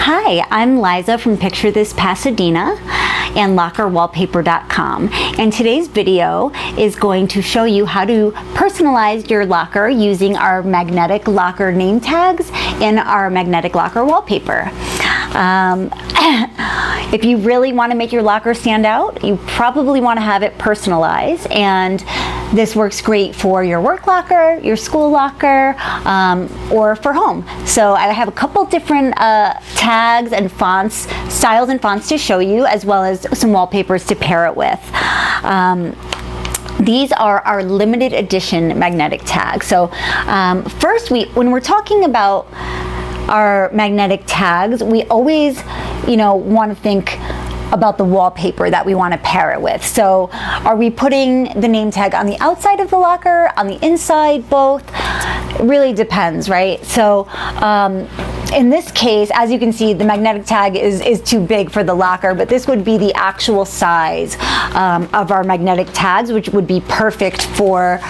Hi, I'm Liza from Picture This Pasadena and LockerWallpaper.com, and today's video is going to show you how to personalize your locker using our magnetic locker name tags in our magnetic locker wallpaper. If you really want to make your locker stand out, you probably want to have it personalized, and this works great for your work locker, your school locker, or for home. So I have a couple different tags and fonts, styles and fonts to show you, as well as some wallpapers to pair it with. These are our limited edition magnetic tags. So first, when we're talking about our magnetic tags, we always, want to think about the wallpaper that we want to pair it with. So are we putting the name tag on the outside of the locker, on the inside, both? It really depends, right? So in this case, as you can see, the magnetic tag is too big for the locker, but this would be the actual size of our magnetic tags, which would be perfect for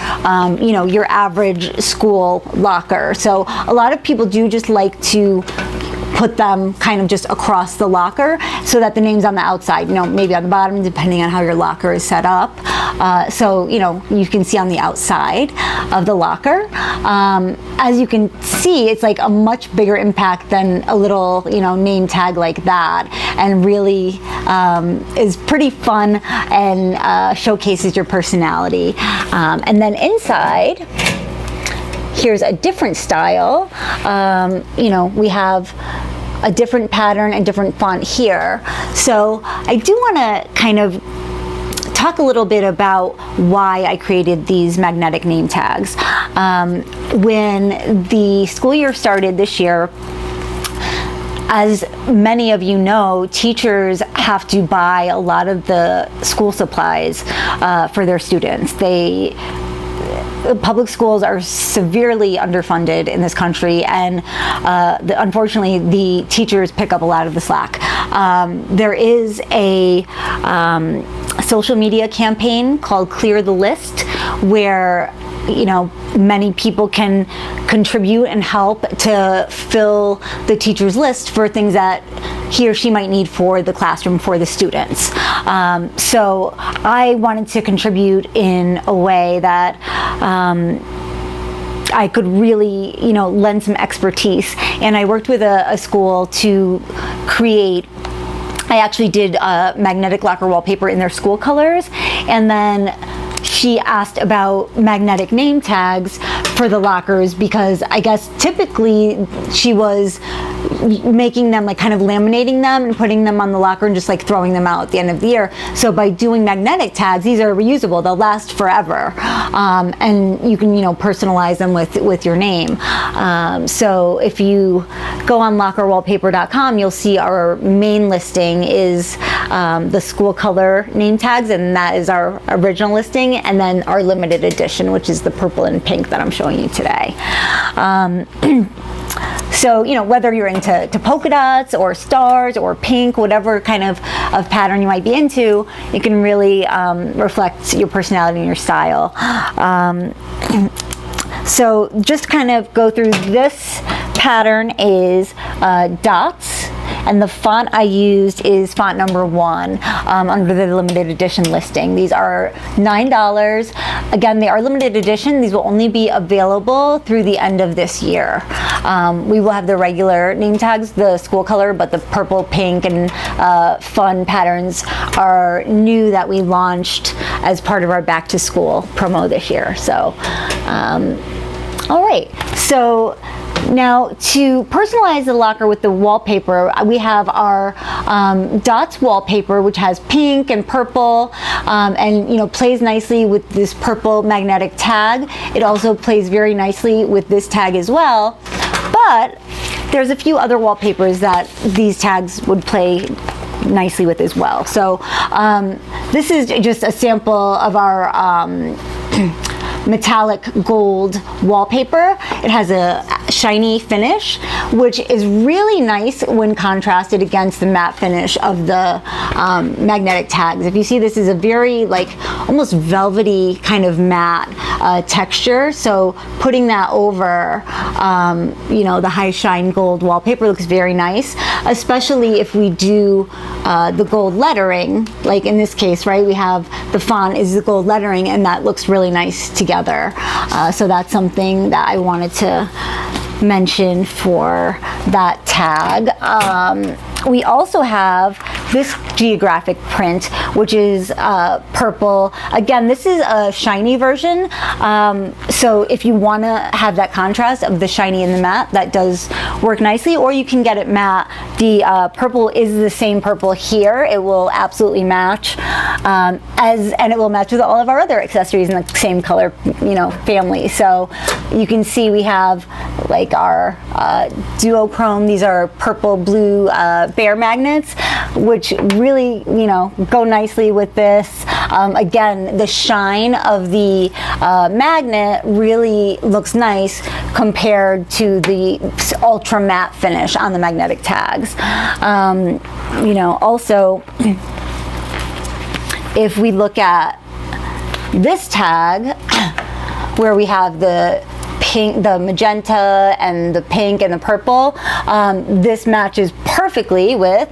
your average school locker. So a lot of people do just like to put them kind of just across the locker so that the name's on the outside, maybe on the bottom, depending on how your locker is set up. So you can see on the outside of the locker. As you can see, it's like a much bigger impact than a little, name tag like that, and really is pretty fun and showcases your personality. And then inside, here's a different style. We have a different pattern and different font here. So I do want to kind of talk a little bit about why I created these magnetic name tags. When the school year started this year, as many of you know, teachers have to buy a lot of the school supplies for their students. Public schools are severely underfunded in this country, and unfortunately the teachers pick up a lot of the slack. There is a social media campaign called Clear the List, where many people can contribute and help to fill the teacher's list for things that he or she might need for the classroom for the students. So I wanted to contribute in a way that I could really, lend some expertise. And I worked with a school to create. I actually did magnetic locker wallpaper in their school colors, and then she asked about magnetic name tags for the lockers, because I guess typically she was making them, like kind of laminating them and putting them on the locker and just like throwing them out at the end of the year. So by doing magnetic tags, these are reusable, they'll last forever, and you can personalize them with your name. So if you go on LockerWallpaper.com, you'll see our main listing is the school color name tags, and that is our original listing, and then our limited edition, which is the purple and pink that I'm showing you today. So, whether you're into polka dots or stars or pink, whatever kind of pattern you might be into, it can really reflect your personality and your style. So just kind of go through, this pattern is dots, and the font I used is font number 1 under the limited edition listing. These are $9. Again, they are limited edition. These will only be available through the end of this year. We will have the regular name tags, the school color, but the purple, pink, and fun patterns are new that we launched as part of our back to school promo this year. So, all right. So now, to personalize the locker with the wallpaper, we have our dots wallpaper, which has pink and purple, and plays nicely with this purple magnetic tag. It also plays very nicely with this tag as well. But there's a few other wallpapers that these tags would play nicely with as well. So this is just a sample of our metallic gold wallpaper. It has a shiny finish, which is really nice when contrasted against the matte finish of the magnetic tags. If you see, this is a very like almost velvety kind of matte texture. So putting that over, you know, the high shine gold wallpaper looks very nice, especially if we do the gold lettering. Like in this case, right, we have the font is the gold lettering, and that looks really nice together. So that's something that I wanted to mention for that tag. We also have this geographic print, which is purple. Again, this is a shiny version. So if you want to have that contrast of the shiny and the matte, that does work nicely, or you can get it matte. The purple is the same purple here. It will absolutely match, and it will match with all of our other accessories in the same color, you know, family. So you can see we have like our duochrome. These are purple blue bear magnets, which really, you know, go nicely with this. Again, the shine of the magnet really looks nice compared to the ultra matte finish on the magnetic tags. You know, also, if we look at this tag, where we have the pink, the magenta, and the pink and the purple, this matches perfectly with,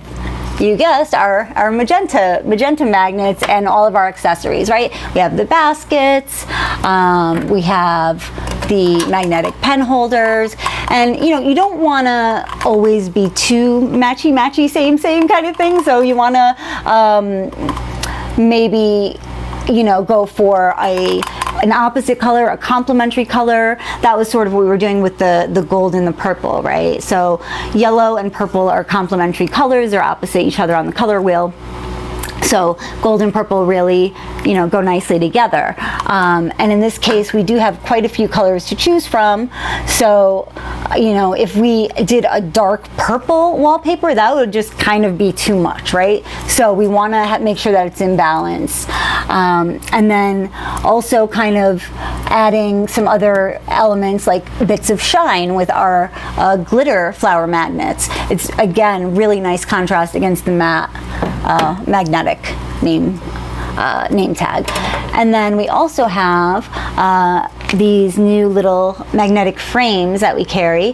you guessed, our magenta magnets and all of our accessories, right? We have the baskets, we have the magnetic pen holders, and you know, you don't want to always be too matchy same kind of thing. So you want to maybe, you know, go for an opposite color, a complementary color. That was sort of what we were doing with the gold and the purple, right? So yellow and purple are complementary colors. They're opposite each other on the color wheel. So gold and purple really, you know, go nicely together. And in this case, we do have quite a few colors to choose from. So, you know, if we did a dark purple wallpaper, that would just kind of be too much, right? So we want to make sure that it's in balance. And then also kind of adding some other elements like bits of shine with our glitter flower magnets. It's, again, really nice contrast against the matte magnetic name tag. And then we also have these new little magnetic frames that we carry,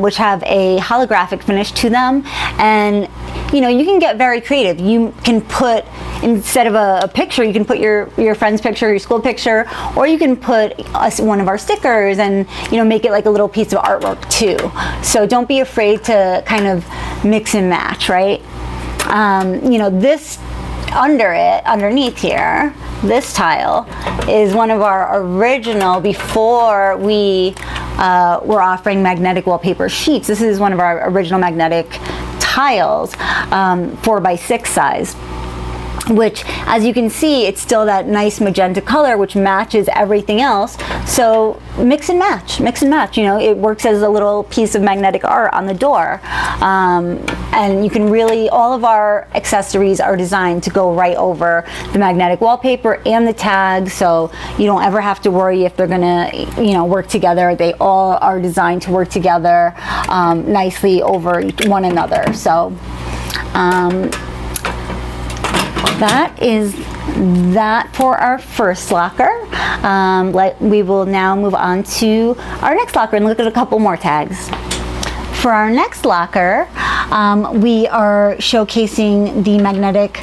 which have a holographic finish to them. And you know, you can get very creative. You can put, instead of a picture, you can put your friend's picture, your school picture, or you can put one of our stickers and, you know, make it like a little piece of artwork too. So don't be afraid to kind of mix and match, right? You know, this underneath here, this tile is one of our original, before we were offering magnetic wallpaper sheets. This is one of our original magnetic tiles, 4x6 size, which, as you can see, it's still that nice magenta color which matches everything else. So mix and match, you know, it works as a little piece of magnetic art on the door. And you can really, all of our accessories are designed to go right over the magnetic wallpaper and the tag, so you don't ever have to worry if they're gonna, you know, work together. They all are designed to work together nicely over one another. So that is that for our first locker. We will now move on to our next locker and look at a couple more tags. For our next locker, we are showcasing the magnetic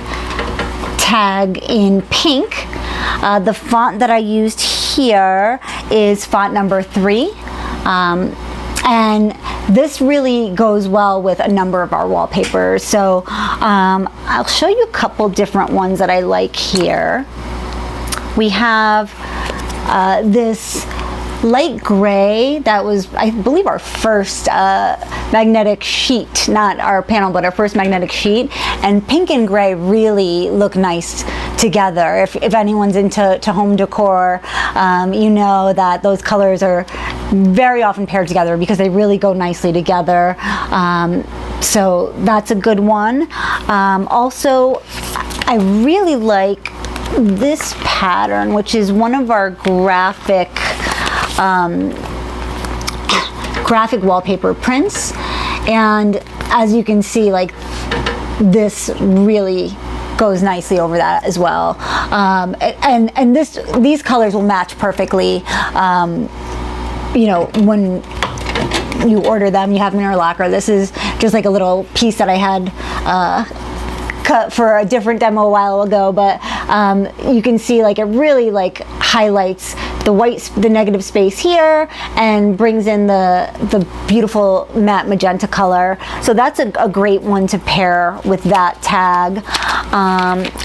tag in pink. The font that I used here is font number 3. And this really goes well with a number of our wallpapers. So I'll show you a couple different ones that I like here. We have this light gray that was, I believe, our first magnetic sheet, not our panel, but our first magnetic sheet. And pink and gray really look nice together. If anyone's into home decor, you know that those colors are very often paired together because they really go nicely together. So that's a good one. Also, I really like this pattern, which is one of our graphic graphic wallpaper prints, and as you can see, like, this really goes nicely over that as well. And these colors will match perfectly, you know, when you order them. You have them in our locker. This is just like a little piece that I had cut for a different demo a while ago, but you can see, like, it really, like, highlights the negative space here and brings in the beautiful matte magenta color. So that's a great one to pair with that tag.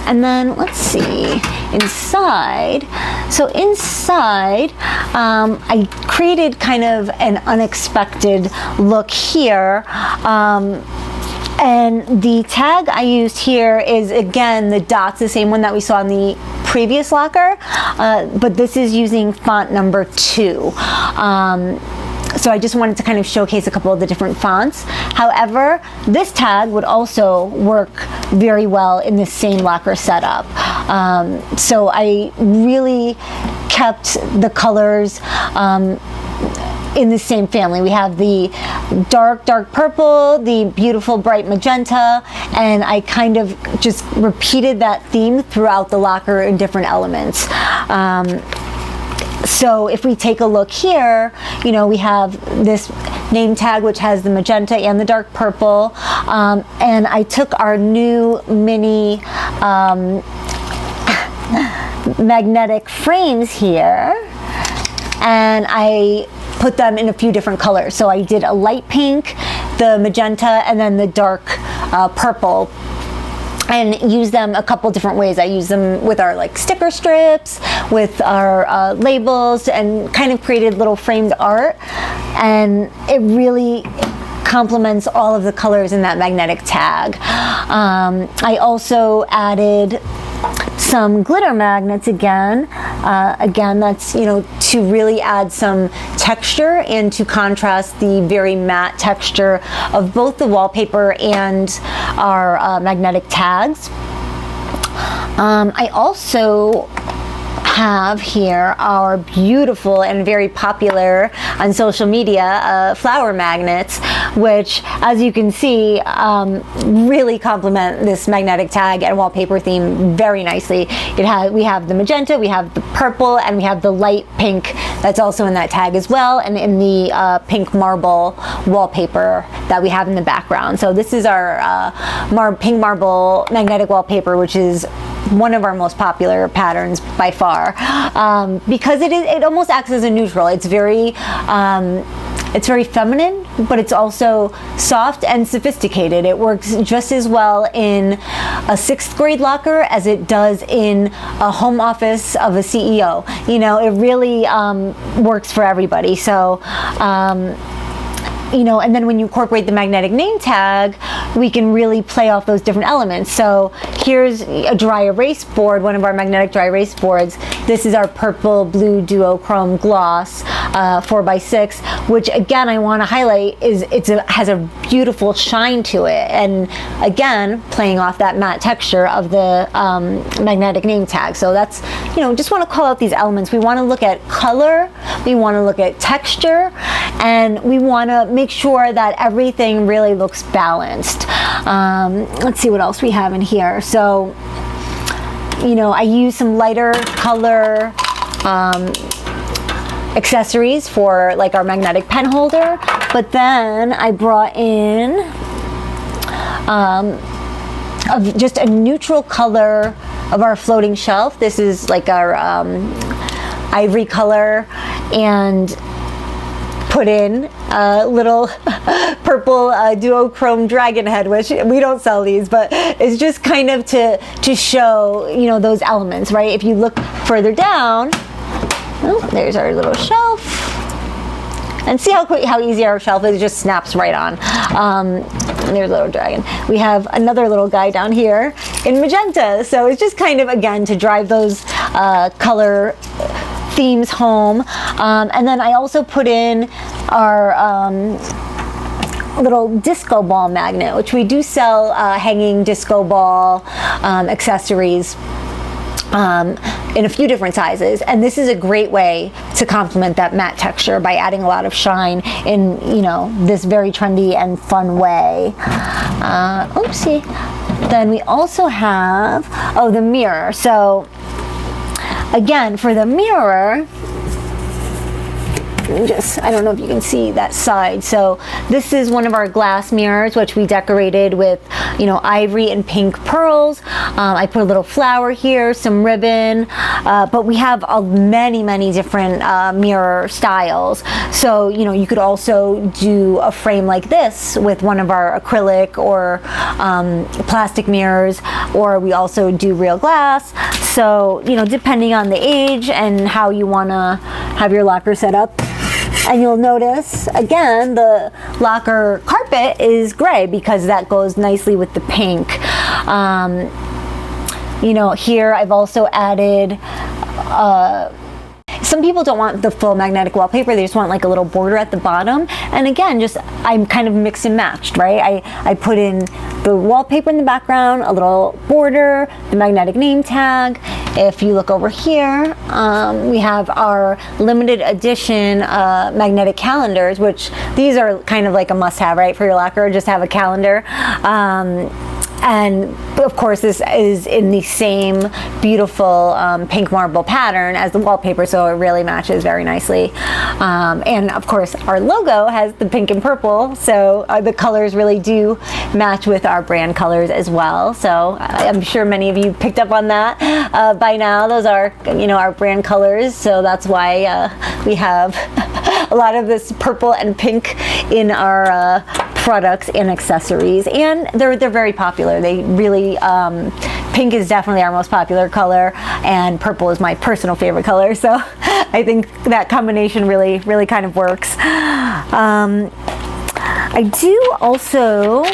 And then let's see, inside. So inside, I created kind of an unexpected look here. And the tag I used here is, again, the dots, the same one that we saw in the previous locker, but this is using font number 2. So I just wanted to kind of showcase a couple of the different fonts. However, this tag would also work very well in this same locker setup. So I really kept the colors in the same family. We have the dark purple, the beautiful bright magenta, and I kind of just repeated that theme throughout the locker in different elements. So if we take a look here, you know, we have this name tag which has the magenta and the dark purple, and I took our new mini magnetic frames here and I put them in a few different colors. So I did a light pink, the magenta, and then the dark purple, and use them a couple different ways. I use them with our, like, sticker strips, with our labels, and kind of created little framed art, and it really complements all of the colors in that magnetic tag. I also added some glitter magnets again. Again, that's, you know, to really add some texture and to contrast the very matte texture of both the wallpaper and our magnetic tags. I also have here our beautiful and very popular on social media flower magnets, which, as you can see, really complement this magnetic tag and wallpaper theme very nicely. We have the magenta, we have the purple, and we have the light pink that's also in that tag as well, and in the pink marble wallpaper that we have in the background. So this is our pink marble magnetic wallpaper, which is one of our most popular patterns by far, because it almost acts as a neutral. It's very feminine, but it's also soft and sophisticated. It works just as well in a 6th grade locker as it does in a home office of a CEO. You know, it really works for everybody. So you know, and then when you incorporate the magnetic name tag, we can really play off those different elements. So here's a dry erase board, one of our magnetic dry erase boards. This is our purple blue duochrome gloss 4x6, which, again, I want to highlight is has a beautiful shine to it, and again, playing off that matte texture of the magnetic name tag. So that's, you know, just want to call out these elements. We want to look at color, we want to look at texture, and we want to make sure that everything really looks balanced. Let's see what else we have in here. So, you know, I use some lighter color accessories for, like, our magnetic pen holder, but then I brought in just a neutral color of our floating shelf. This is like our ivory color, and put in a little purple duochrome dragon head, which we don't sell these, but it's just kind of to show, you know, those elements, right? If you look further down, oh, there's our little shelf, and see how easy our shelf is. It just snaps right on. And there's a little dragon. We have another little guy down here in magenta, so it's just kind of, again, to drive those color themes home. And then I also put in our little disco ball magnet, which we do sell hanging disco ball accessories. in a few different sizes, and this is a great way to complement that matte texture by adding a lot of shine in, you know, this very trendy and fun way. Oopsie. Then we also have, oh, the mirror. So again, for the mirror, I don't know if you can see that side. So this is one of our glass mirrors, which we decorated with, you know, ivory and pink pearls. I put a little flower here, some ribbon, but we have many different mirror styles. So, you know, you could also do a frame like this with one of our acrylic or plastic mirrors, or we also do real glass. So, you know, depending on the age and how you want to have your locker set up. And you'll notice, again, the locker carpet is gray because that goes nicely with the pink. You know, here I've also added, some people don't want the full magnetic wallpaper, they just want like a little border at the bottom. And again, just I'm kind of mix and matched, right? I put in the wallpaper in the background, a little border, the magnetic name tag. If you look over here, we have our limited edition magnetic calendars, which these are kind of like a must-have, right, for your locker. Just have a calendar. And of course, this is in the same beautiful pink marble pattern as the wallpaper, so it really matches very nicely. And of course, our logo has the pink and purple, so the colors really do match with our brand colors as well. So I'm sure many of you picked up on that by now. Those are, you know, our brand colors, so that's why we have a lot of this purple and pink in our products and accessories, and they're very popular. They really, pink is definitely our most popular color, and purple is my personal favorite color. So I think that combination really kind of works. I do also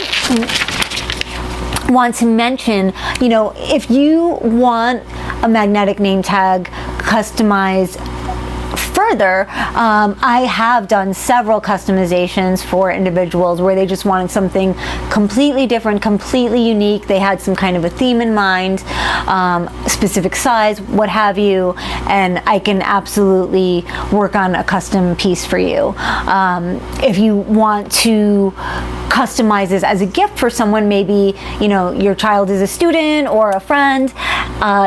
want to mention, you know, if you want a magnetic name tag customized further, I have done several customizations for individuals where they just wanted something completely different, completely unique. They had some kind of a theme in mind, specific size, what have you, and I can absolutely work on a custom piece for you. If you want to customize this as a gift for someone, maybe, you know, your child is a student or a friend,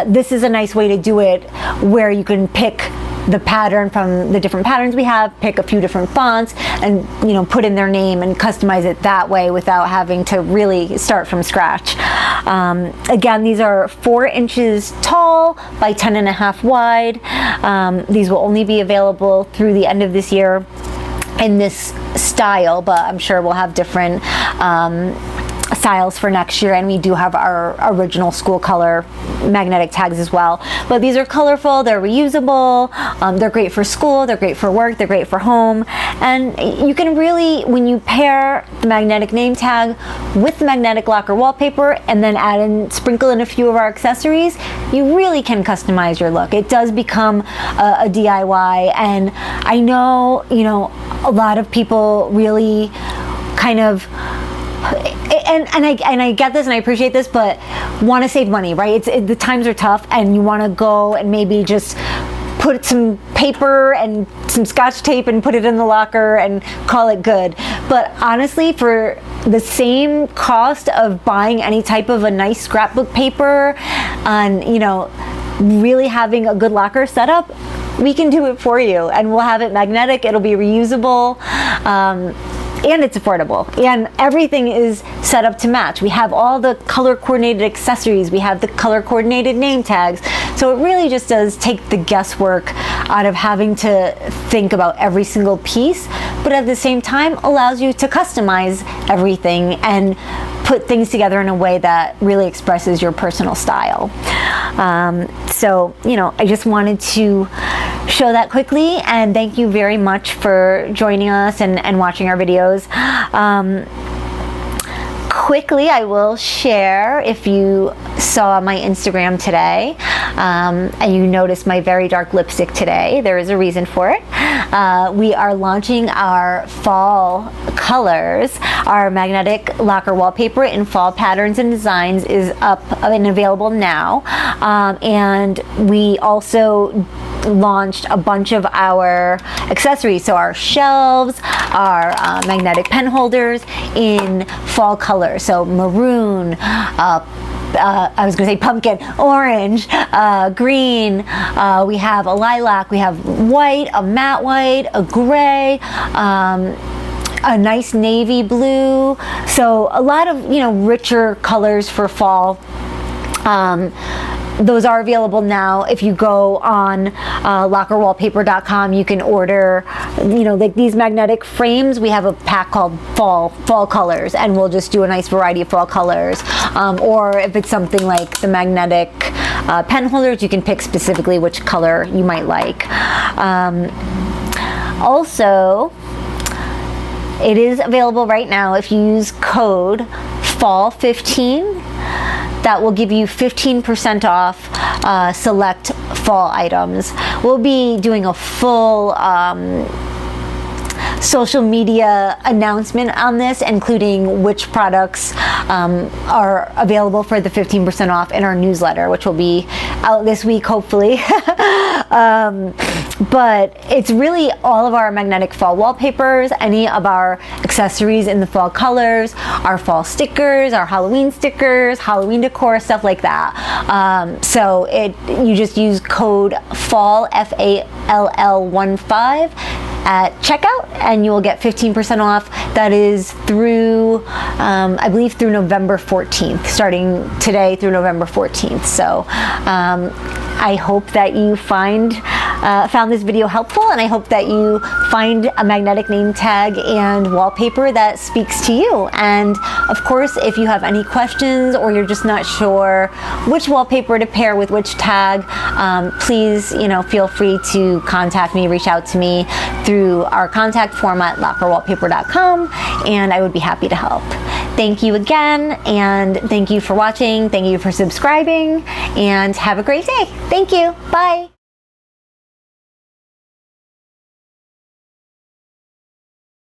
this is a nice way to do it, where you can pick the pattern from the different patterns we have, pick a few different fonts, and, you know, put in their name and customize it that way without having to really start from scratch. Again, these are 4 inches tall by 10.5 wide. These will only be available through the end of this year in this style, but I'm sure we'll have different styles for next year, and we do have our original school color magnetic tags as well. But these are colorful, they're reusable, they're great for school, they're great for work, they're great for home, and you can really, when you pair the magnetic name tag with the magnetic locker wallpaper and then sprinkle in a few of our accessories, you really can customize your look. It does become a DIY, and I know, you know, a lot of people really kind of, and I get this and I appreciate this, but want to save money, right? The times are tough, and you want to go and maybe just put some paper and some Scotch tape and put it in the locker and call it good. But honestly, for the same cost of buying any type of a nice scrapbook paper and, you know, really having a good locker setup, we can do it for you, and we'll have it magnetic, it'll be reusable, and it's affordable, and everything is set up to match. We have all the color coordinated accessories, we have the color coordinated name tags, so it really just does take the guesswork out of having to think about every single piece, but at the same time allows you to customize everything and put things together in a way that really expresses your personal style. So, you know, I just wanted to show that quickly, and thank you very much for joining us and watching our videos. Quickly, I will share, if you saw my Instagram today and you noticed my very dark lipstick today, there is a reason for it. we are launching our fall colors. Our magnetic locker wallpaper in fall patterns and designs is up and available now. And we also launched a bunch of our accessories, so our shelves, our magnetic pen holders in fall colors, so maroon, I was going to say pumpkin, orange, green, we have a lilac, we have white, a matte white, a gray, a nice navy blue, so a lot of, you know, richer colors for fall. Those are available now. If you go on lockerwallpaper.com, you can order, you know, like these magnetic frames. We have a pack called fall colors, and we'll just do a nice variety of fall colors. Or if it's something like the magnetic pen holders, you can pick specifically which color you might like. Also, it is available right now if you use code FALL15. That will give you 15% off select fall items. We'll be doing a full social media announcement on this, including which products are available for the 15% off in our newsletter, which will be out this week, hopefully. But it's really all of our magnetic fall wallpapers, any of our accessories in the fall colors, our fall stickers, our Halloween stickers, Halloween decor, stuff like that. So you just use code FALL, FALL15 at checkout, and you will get 15% off. That is through, I believe, through November 14th, starting today through November 14th. So I hope that you found this video helpful, and I hope that you find a magnetic name tag and wallpaper that speaks to you. And of course, if you have any questions or you're just not sure which wallpaper to pair with which tag, please, you know, feel free to contact me, reach out to me through our contact form at lockerwallpaper.com, and I would be happy to help. Thank you again, and thank you for watching. Thank you for subscribing, and have a great day. Thank you. Bye.